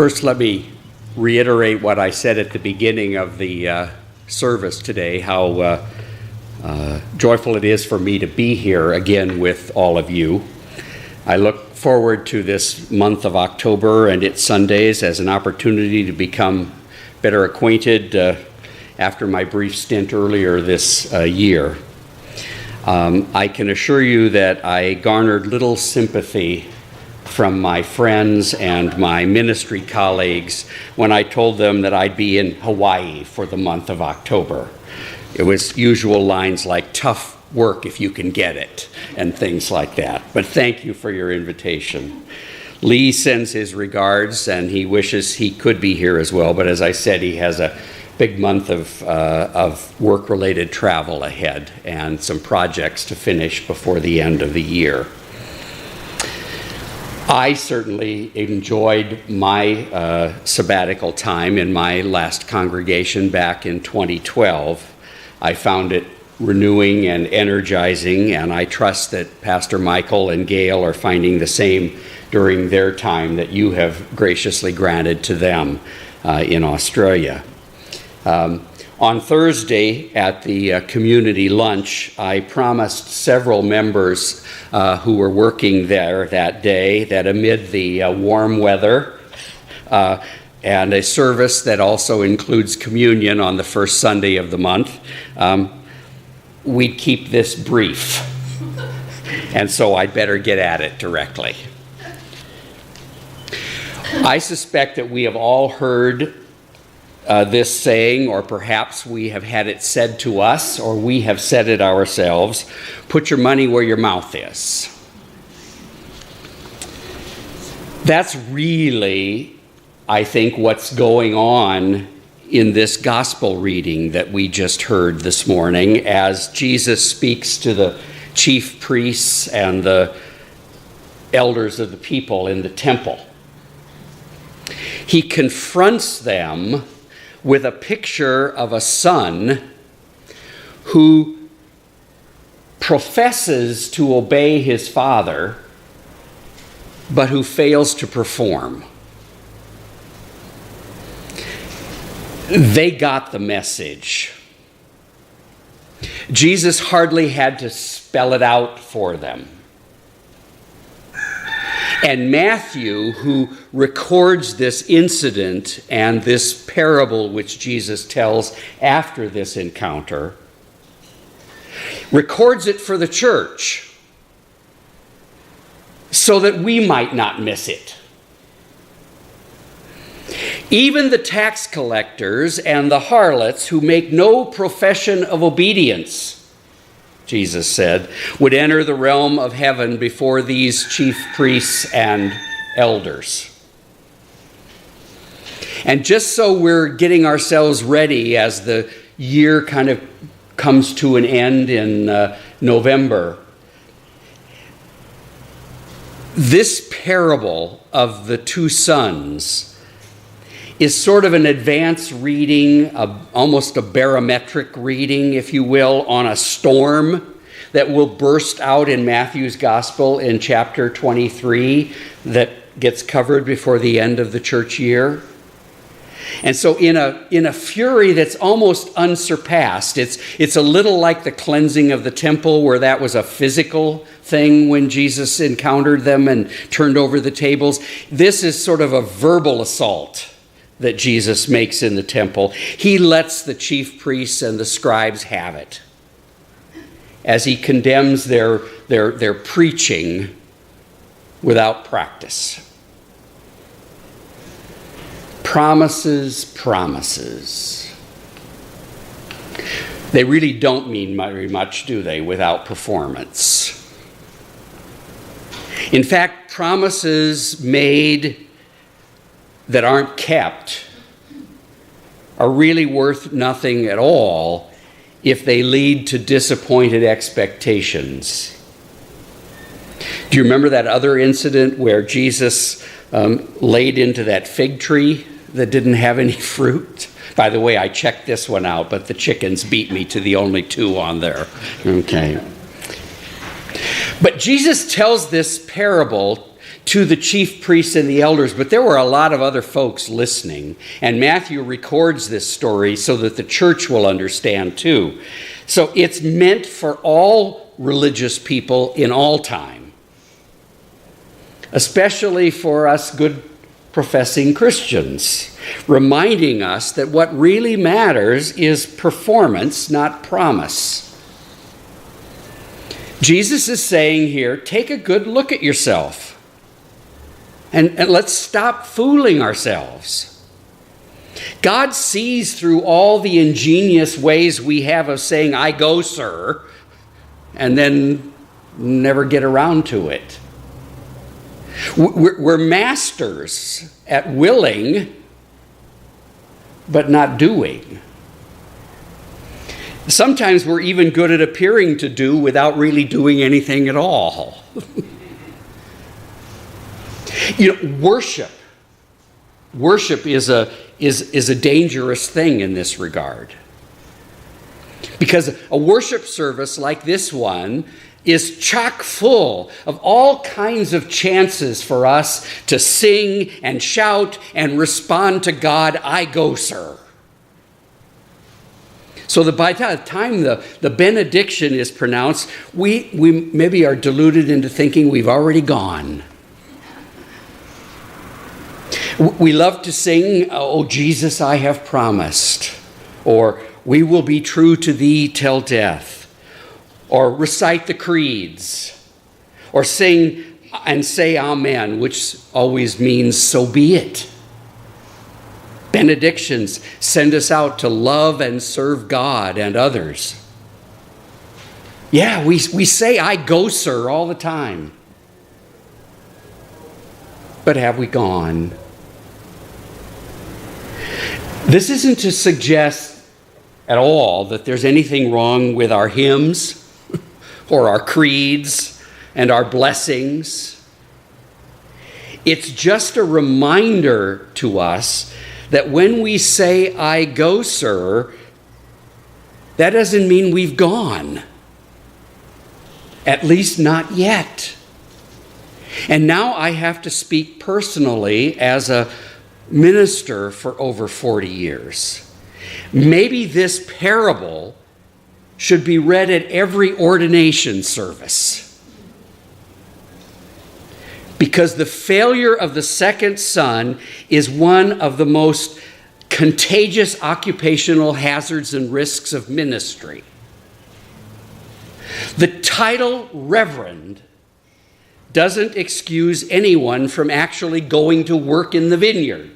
First, let me reiterate what I said at the beginning of the service today, how joyful it is for me to be here again with all of you. I look forward to this month of October and its Sundays as an opportunity to become better acquainted after my brief stint earlier this year. I can assure you that I garnered little sympathy from my friends and my ministry colleagues when I told them that I'd be in Hawaii for the month of October. It was usual lines like, tough work if you can get it, and things like that. But thank you for your invitation. Lee sends his regards, and he wishes he could be here as well, but as I said, he has a big month of work-related travel ahead and some projects to finish before the end of the year. I certainly enjoyed my sabbatical time in my last congregation back in 2012. I found it renewing and energizing, and I trust that Pastor Michael and Gail are finding the same during their time that you have graciously granted to them in Australia. On Thursday at the community lunch, I promised several members who were working there that day that amid the warm weather and a service that also includes communion on the first Sunday of the month, we'd keep this brief. And so I'd better get at it directly. I suspect that we have all heard this saying, or perhaps we have had it said to us, or we have said it ourselves: put your money where your mouth is. That's really, I think, what's going on in this gospel reading that we just heard this morning as Jesus speaks to the chief priests and the elders of the people in the temple. He confronts them with a picture of a son who professes to obey his father, but who fails to perform. They got the message. Jesus hardly had to spell it out for them. And Matthew, who records this incident and this parable which Jesus tells after this encounter, records it for the church so that we might not miss it. Even the tax collectors and the harlots who make no profession of obedience, Jesus said, would enter the realm of heaven before these chief priests and elders. And just so we're getting ourselves ready as the year kind of comes to an end in November, this parable of the two sons is sort of an advanced reading, almost a barometric reading, if you will, on a storm that will burst out in Matthew's gospel in chapter 23 that gets covered before the end of the church year. And so in a fury that's almost unsurpassed, it's a little like the cleansing of the temple, where that was a physical thing when Jesus encountered them and turned over the tables. This is sort of a verbal assault that Jesus makes in the temple. He lets the chief priests and the scribes have it as he condemns their preaching without practice. Promises, promises. They really don't mean very much, do they, without performance? In fact, promises made that aren't kept are really worth nothing at all if they lead to disappointed expectations. Do you remember that other incident where Jesus laid into that fig tree that didn't have any fruit? By the way, I checked this one out, but the chickens beat me to the only two on there. Okay. But Jesus tells this parable to the chief priests and the elders, but there were a lot of other folks listening. And Matthew records this story so that the church will understand too. So it's meant for all religious people in all time, especially for us good professing Christians, reminding us that what really matters is performance, not promise. Jesus is saying here, take a good look at yourself. And let's stop fooling ourselves. God sees through all the ingenious ways we have of saying, I go, sir, and then never get around to it. We're masters at willing, but not doing. Sometimes we're even good at appearing to do without really doing anything at all. Worship is a dangerous thing in this regard. Because a worship service like this one is chock full of all kinds of chances for us to sing and shout and respond to God, I go, sir. So that by the time the benediction is pronounced, we maybe are deluded into thinking we've already gone. We love to sing, oh, Jesus, I have promised, or we will be true to thee till death, or recite the creeds, or sing and say amen, which always means so be it. Benedictions send us out to love and serve God and others. Yeah, we say I go, sir, all the time. But have we gone? This isn't to suggest at all that there's anything wrong with our hymns or our creeds and our blessings. It's just a reminder to us that when we say, I go, sir, that doesn't mean we've gone. At least not yet. And now I have to speak personally as a minister for over 40 years. Maybe this parable should be read at every ordination service. Because the failure of the second son is one of the most contagious occupational hazards and risks of ministry. The title Reverend doesn't excuse anyone from actually going to work in the vineyard.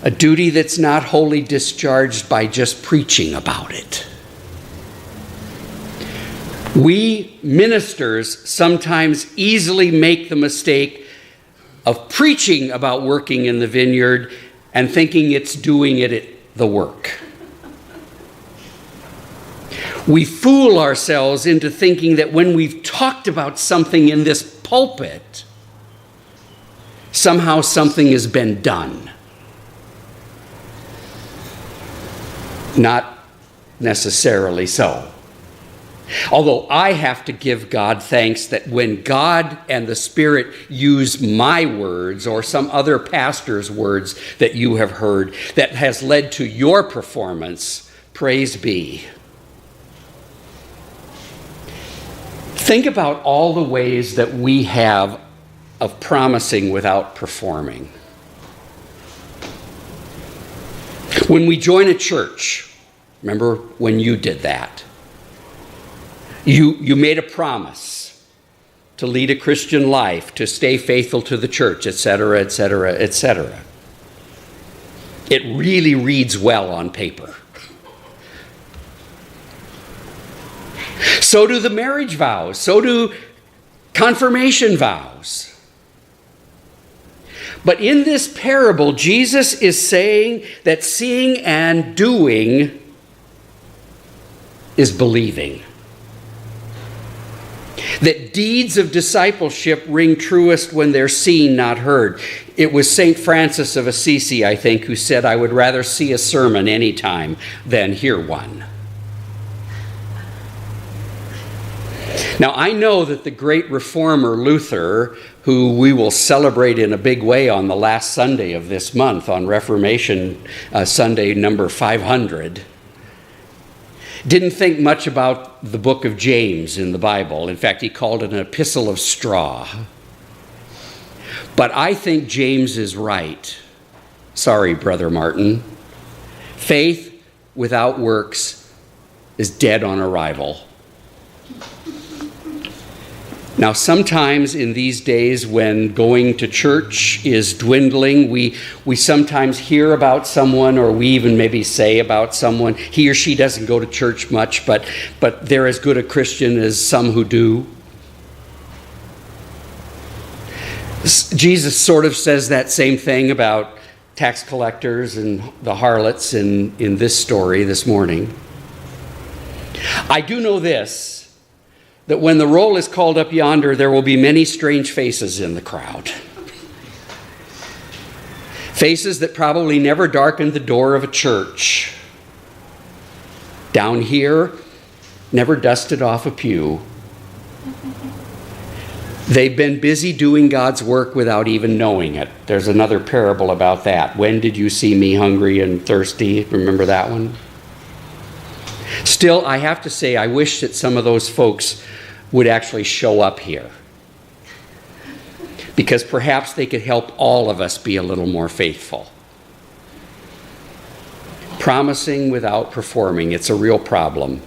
A duty that's not wholly discharged by just preaching about it. We ministers sometimes easily make the mistake of preaching about working in the vineyard and thinking it's doing it the work. We fool ourselves into thinking that when we've talked about something in this pulpit, somehow something has been done. Not necessarily so. Although I have to give God thanks that when God and the Spirit use my words or some other pastor's words that you have heard that has led to your performance, praise be. Think about all the ways that we have of promising without performing. When we join a church, remember when you did that? You made a promise to lead a Christian life, to stay faithful to the church, etc., etc., etc. It really reads well on paper. So do the marriage vows. So do confirmation vows. But in this parable, Jesus is saying that seeing and doing is believing. That deeds of discipleship ring truest when they're seen, not heard. It was St. Francis of Assisi, I think, who said, I would rather see a sermon anytime than hear one. Now, I know that the great reformer Luther, who we will celebrate in a big way on the last Sunday of this month, on Reformation Sunday number 500, didn't think much about the book of James in the Bible. In fact, he called it an epistle of straw. But I think James is right. Sorry, Brother Martin. Faith without works is dead on arrival. Now, sometimes in these days when going to church is dwindling, we sometimes hear about someone, or we even maybe say about someone, he or she doesn't go to church much, but they're as good a Christian as some who do. Jesus sort of says that same thing about tax collectors and the harlots in this story this morning. I do know this, that when the roll is called up yonder, there will be many strange faces in the crowd. Faces that probably never darkened the door of a church. Down here, never dusted off a pew. They've been busy doing God's work without even knowing it. There's another parable about that. When did you see me hungry and thirsty? Remember that one? Still, I have to say, I wish that some of those folks would actually show up here, because perhaps they could help all of us be a little more faithful. Promising without performing, it's a real problem.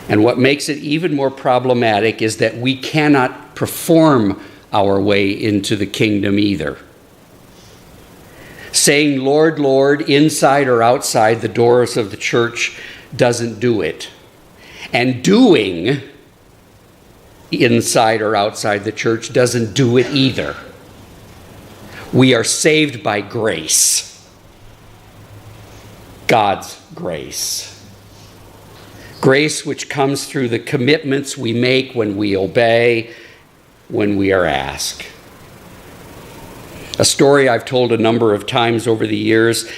And what makes it even more problematic is that we cannot perform our way into the kingdom either. Saying, Lord, Lord, inside or outside the doors of the church doesn't do it. And doing inside or outside the church doesn't do it either. We are saved by grace. God's grace. Grace which comes through the commitments we make when we obey, when we are asked. A story I've told a number of times over the years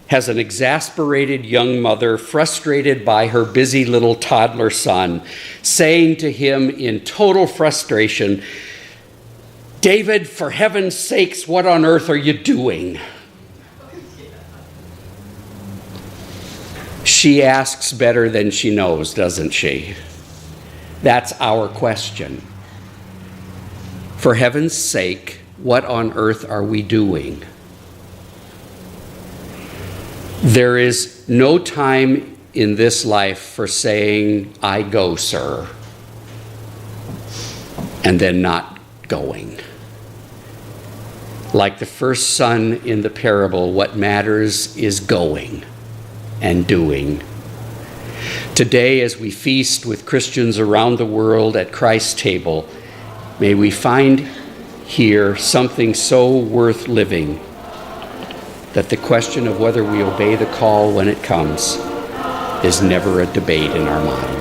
has an exasperated young mother, frustrated by her busy little toddler son, saying to him in total frustration, "David, for heaven's sakes, what on earth are you doing?" She asks better than she knows, doesn't she? That's our question. For heaven's sake, what on earth are we doing? There is no time in this life for saying, "I go, sir," and then not going. Like the first son in the parable, what matters is going and doing. Today, as we feast with Christians around the world at Christ's table, may we find here something so worth living that the question of whether we obey the call when it comes is never a debate in our mind.